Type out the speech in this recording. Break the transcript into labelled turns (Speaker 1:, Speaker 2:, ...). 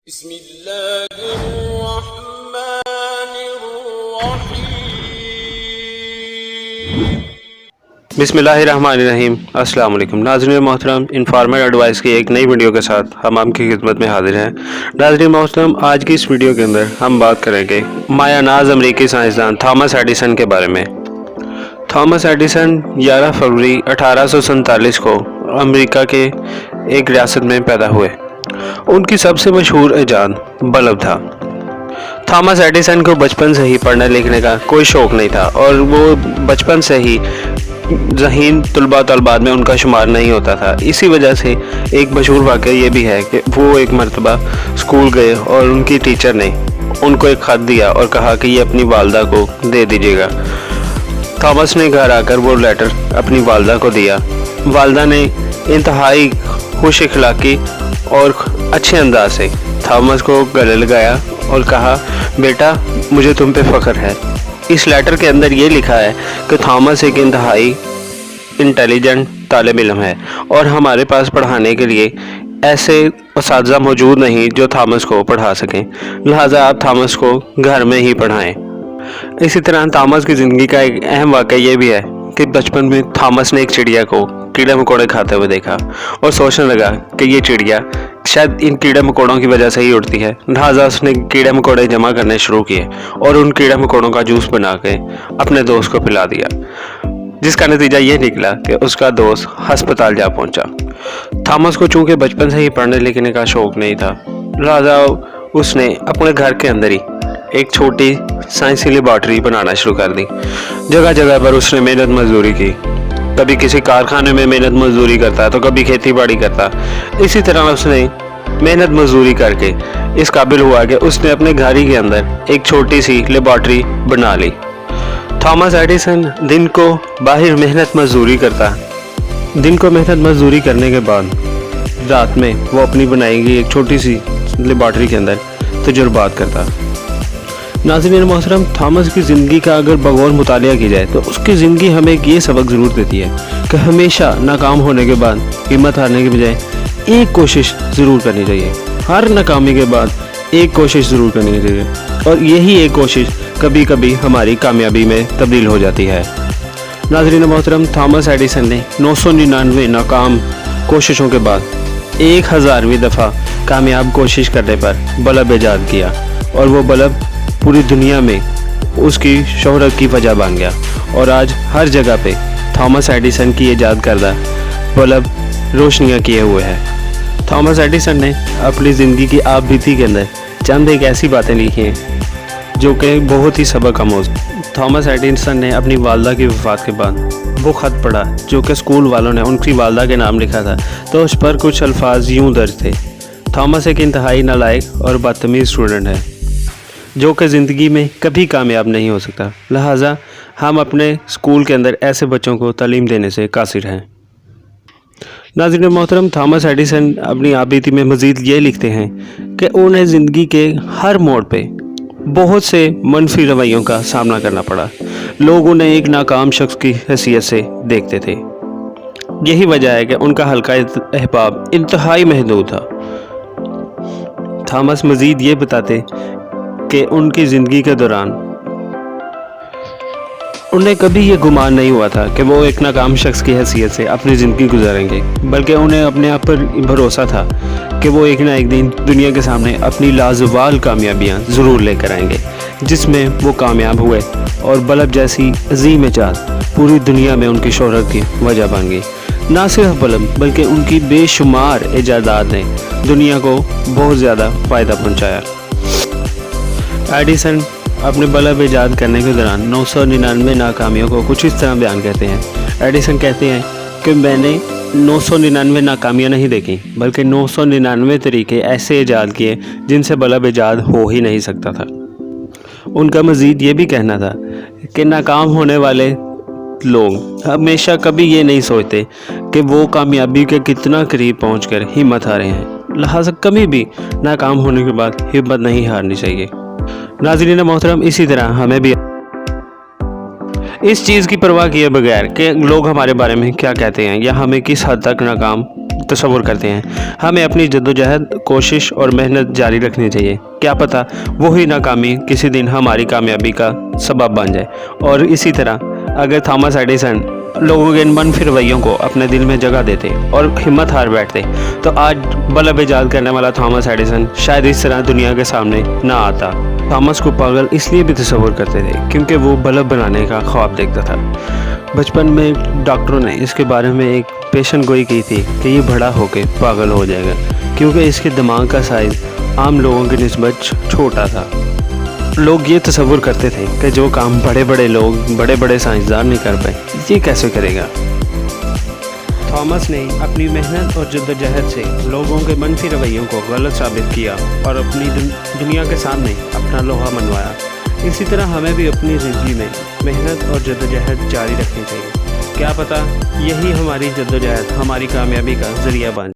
Speaker 1: بسم اللہ الرحمن الرحیم
Speaker 2: بسم اللہ الرحمن الرحیم۔ السلام علیکم ناظرین محترم، انفارمیٹ ایڈوائس کی ایک نئی ویڈیو کے ساتھ ہم آپ کی خدمت میں حاضر ہیں۔ ناظرین محترم، آج کی اس ویڈیو کے اندر ہم بات کریں گے مایہ ناز امریکی سائنسدان تھامس ایڈیسن کے بارے میں۔ تھامس ایڈیسن 11 فروری 1847 کو امریکہ کے ایک ریاست میں پیدا ہوئے۔ ان کی سب سے مشہور ایجاد بلب تھا۔ تھامس ایڈیسن کو بچپن سے ہی پڑھنے لکھنے کا کوئی شوق نہیں تھا اور وہ بچپن سے ہی ذہین طلباء میں ان کا شمار نہیں ہوتا تھا۔ اسی وجہ سے ایک مشہور واقعہ یہ بھی ہے کہ وہ ایک مرتبہ اسکول گئے اور ان کی ٹیچر نے ان کو ایک خط دیا اور کہا کہ یہ اپنی والدہ کو دے دیجیے گا۔ تھامس نے گھر آ کر وہ لیٹر اپنی والدہ کو دیا۔ والدہ نے انتہائی خوش اخلاقی اور اچھے انداز سے تھامس کو گلے لگایا اور کہا، بیٹا مجھے تم پہ فخر ہے۔ اس لیٹر کے اندر یہ لکھا ہے کہ تھامس ایک انتہائی انٹیلیجنٹ طالب علم ہے اور ہمارے پاس پڑھانے کے لیے ایسے اساتذہ موجود نہیں جو تھامس کو پڑھا سکیں، لہٰذا آپ تھامس کو گھر میں ہی پڑھائیں۔ اسی طرح تھامس کی زندگی کا ایک اہم واقعہ یہ بھی ہے کہ بچپن میں تھامس نے ایک چڑیا کو کیڑے مکوڑے کھاتے ہوئے دیکھا اور سوچنے لگا کہ یہ چڑیا شاید ان کیڑے مکوڑوں کی وجہ سے ہی اڑتی ہے، لہٰذا اس نے کیڑے مکوڑے جمع کرنے شروع کیے اور ان کیڑے مکوڑوں کا جوس بنا کے اپنے دوست کو پلا دیا، جس کا نتیجہ یہ نکلا کہ اس کا دوست ہسپتال جا پہنچا۔ تھامس کو چونکہ بچپن سے ہی پڑھنے لکھنے کا شوق نہیں تھا، لہٰذا اس نے اپنے گھر کے اندر ہی ایک چھوٹی سائنسی لیبارٹری بنانا شروع کر دی۔ جگہ جگہ پر اس نے محنت مزدوری کی، کبھی کسی کارخانے میں محنت مزدوری کرتا تو کبھی کھیتی باڑی کرتا۔ اسی طرح اس نے محنت مزدوری کر کے اس قابل ہوا کہ اس نے اپنے گھر ہی کے اندر ایک چھوٹی سی لیبارٹری بنا لی۔ تھامس ایڈیسن دن کو باہر محنت مزدوری کرنے کے بعد رات میں وہ اپنی بنائی گئی ایک چھوٹی سی لیبارٹری کے اندر تجربات کرتا۔ ناظرین محترم، تھامس کی زندگی کا اگر بغور مطالعہ کی جائے تو اس کی زندگی ہمیں ایک یہ سبق ضرور دیتی ہے کہ ہمیشہ ناکام ہونے کے بعد ہمت ہارنے کے بجائے ایک کوشش ضرور کرنی چاہیے۔ ہر ناکامی کے بعد ایک کوشش ضرور کرنی چاہیے اور یہی ایک کوشش کبھی کبھی ہماری کامیابی میں تبدیل ہو جاتی ہے۔ ناظرین محترم، تھامس ایڈیسن نے 999 ناکام کوششوں کے بعد 1000ویں دفعہ کامیاب کوشش کرنے پر بلب ایجاد کیا اور وہ بلب پوری دنیا میں اس کی شہرت کی وجہ بن گیا اور آج ہر جگہ پہ تھامس ایڈیسن کی ایجاد کردہ بلب روشنیاں کیے ہوئے ہیں۔ تھامس ایڈیسن نے اپنی زندگی کی آپ بیتی کے اندر چند ایک ایسی باتیں لکھی ہیں جو کہ بہت ہی سبق آموز۔ تھامس ایڈیسن نے اپنی والدہ کی وفات کے بعد وہ خط پڑھا جو کہ اسکول والوں نے ان کی والدہ کے نام لکھا تھا، تو اس پر کچھ الفاظ یوں درج تھے: تھامس ایک انتہائی نالائق اور بدتمیز اسٹوڈنٹ ہے جو کہ زندگی میں کبھی کامیاب نہیں ہو سکتا، لہٰذا ہم اپنے اسکول کے اندر ایسے بچوں کو تعلیم دینے سے قاصر ہیں۔ ناظرین محترم، تھامس ایڈیسن اپنی آبیتی میں مزید یہ لکھتے ہیں کہ انہیں زندگی کے ہر موڑ پہ بہت سے منفی رویوں کا سامنا کرنا پڑا۔ لوگ انہیں ایک ناکام شخص کی حیثیت سے دیکھتے تھے، یہی وجہ ہے کہ ان کا حلقہ احباب انتہائی محدود تھا۔ تھامس مزید یہ بتاتے کہ ان کی زندگی کے دوران انہیں کبھی یہ گمان نہیں ہوا تھا کہ وہ ایک ناکام شخص کی حیثیت سے اپنی زندگی گزاریں گے، بلکہ انہیں اپنے آپ پر بھروسہ تھا کہ وہ ایک نہ ایک دن دنیا کے سامنے اپنی لازوال کامیابیاں ضرور لے کر آئیں گے، جس میں وہ کامیاب ہوئے اور بلب جیسی عظیم ایجاد پوری دنیا میں ان کی شہرت کی وجہ بن گئی۔ نہ صرف بلب بلکہ ان کی بے شمار ایجادات نے دنیا کو بہت زیادہ فائدہ پہنچایا۔ ایڈیسن اپنے بلب ایجاد کرنے کے دوران 999 ناکامیوں کو کچھ اس طرح بیان کرتے ہیں۔ ایڈیسن کہتے ہیں کہ میں نے 999 ناکامیاں نہیں دیکھیں، بلکہ 999 طریقے ایسے ایجاد کیے جن سے بلب ایجاد ہو ہی نہیں سکتا تھا۔ ان کا مزید یہ بھی کہنا تھا کہ ناکام ہونے والے لوگ ہمیشہ کبھی یہ نہیں سوچتے کہ وہ کامیابی کے کتنا قریب پہنچ کر ہمت ہارے ہیں، لہٰذا کبھی بھی ناکام ہونے کے بعد ہمت نہیں ہارنی چاہیے۔ ناظرین محترم، اسی طرح ہمیں بھی اس چیز کی پرواہ کیے بغیر کہ لوگ ہمارے بارے میں کیا کہتے ہیں یا ہمیں کس حد تک ناکام تصور کرتے ہیں۔ ہمیں اپنی جدوجہد، کوشش اور محنت جاری رکھنی چاہیے۔ کیا پتہ وہی ناکامی کسی دن ہماری کامیابی کا سبب بن جائے۔ اور اسی طرح اگر تھامس ایڈیسن لوگوں کے ان منفی رویوں کو اپنے دل میں جگہ دیتے اور ہمت ہار بیٹھتے تو آج بلب ایجاد کرنے والا تھامس ایڈیسن شاید اس طرح دنیا کے سامنے نہ آتا۔ تھامس کو پاگل اس لیے بھی تصور کرتے تھے کیونکہ وہ بلب بنانے کا خواب دیکھتا تھا۔ بچپن میں ڈاکٹروں نے اس کے بارے میں ایک پیشن گوئی کی تھی کہ یہ بڑا ہو کے پاگل ہو جائے گا کیونکہ اس کے دماغ کا سائز عام لوگوں کی نسبت چھوٹا تھا۔ لوگ یہ تصور کرتے تھے کہ جو کام بڑے بڑے لوگ، بڑے بڑے سائنسدان نہیں کر پائے، یہ کیسے کرے گا۔ تھامس نے اپنی محنت اور جدوجہد سے لوگوں کے منفی رویوں کو غلط ثابت کیا اور اپنی دنیا کے سامنے اپنا لوہا منوایا۔ اسی طرح ہمیں بھی اپنی زندگی میں محنت اور جدوجہد جاری رکھنی چاہیے۔ کیا پتہ یہی ہماری جدوجہد ہماری کامیابی کا ذریعہ بن